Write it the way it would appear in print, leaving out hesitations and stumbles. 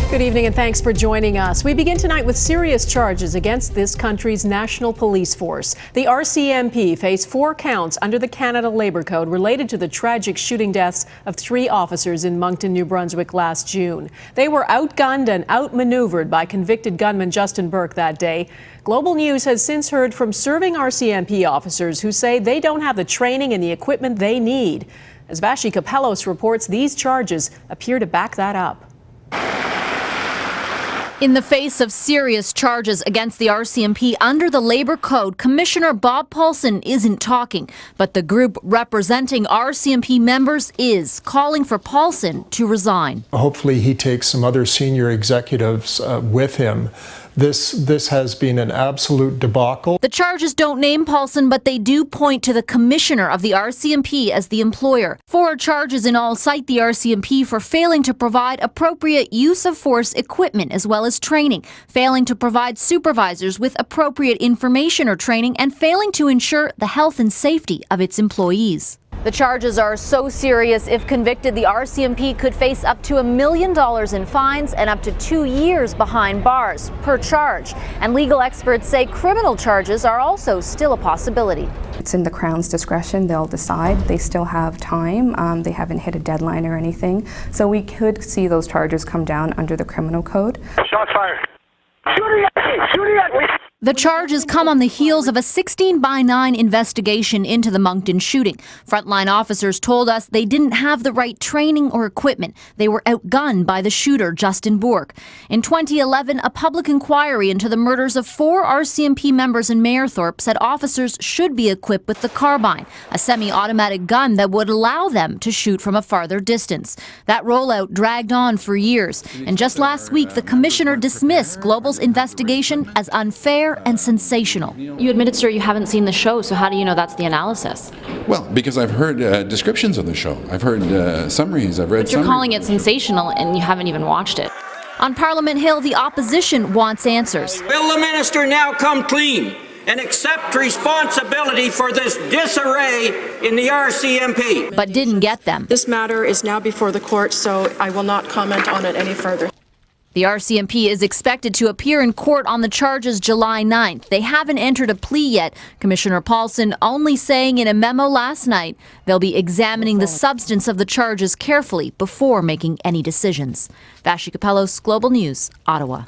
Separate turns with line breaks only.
Good evening and thanks for joining us. We begin tonight with serious charges against this country's national police force. The RCMP face 4 counts under the Canada Labour Code related to the tragic shooting deaths of 3 officers in Moncton, New Brunswick last June. They were outgunned and outmaneuvered by convicted gunman Justin Burke that day. Global News has since heard from serving RCMP officers who say they don't have the training and the equipment they need. As Vashi Kapelos reports, these charges appear to back that up.
In the face of serious charges against the RCMP under the Labour Code, Commissioner Bob Paulson isn't talking, but the group representing RCMP members is calling for Paulson to resign.
Hopefully he takes some other senior executives with him. This has been an absolute debacle.
The charges don't name Paulson, but they do point to the commissioner of the RCMP as the employer. 4 charges in all cite the RCMP for failing to provide appropriate use of force equipment as well as training, failing to provide supervisors with appropriate information or training, and failing to ensure the health and safety of its employees. The charges are so serious, if convicted, the RCMP could face up to $1 million in fines and up to 2 years behind bars per charge. And legal experts say criminal charges are also still a possibility.
It's in the Crown's discretion. They'll decide. They still have time. They haven't hit a deadline or anything. So we could see those charges come down under the criminal code.
Shots fired. Shooting at me! Shooting at me!
The charges come on the heels of a 16/9 investigation into the Moncton shooting. Frontline officers told us they didn't have the right training or equipment. They were outgunned by the shooter, Justin Burke. In 2011, a public inquiry into the murders of 4 RCMP members in Mayerthorpe said officers should be equipped with the carbine, a semi-automatic gun that would allow them to shoot from a farther distance. That rollout dragged on for years, and just last week, the commissioner dismissed Global's investigation as unfair and sensational. You admitted, sir, you haven't seen the show, so how do you know that's the analysis?
Well, because I've heard descriptions of the show. I've heard summaries, I've read
But you're calling it sensational and you haven't even watched it. On Parliament Hill, the opposition wants answers.
Will the minister now come clean and accept responsibility for this disarray in the RCMP?
But didn't get them.
This matter is now before the court, so I will not comment on it any further.
The RCMP is expected to appear in court on the charges July 9th. They haven't entered a plea yet. Commissioner Paulson only saying in a memo last night they'll be examining the substance of the charges carefully before making any decisions. Vashi Kapelos, Global News, Ottawa.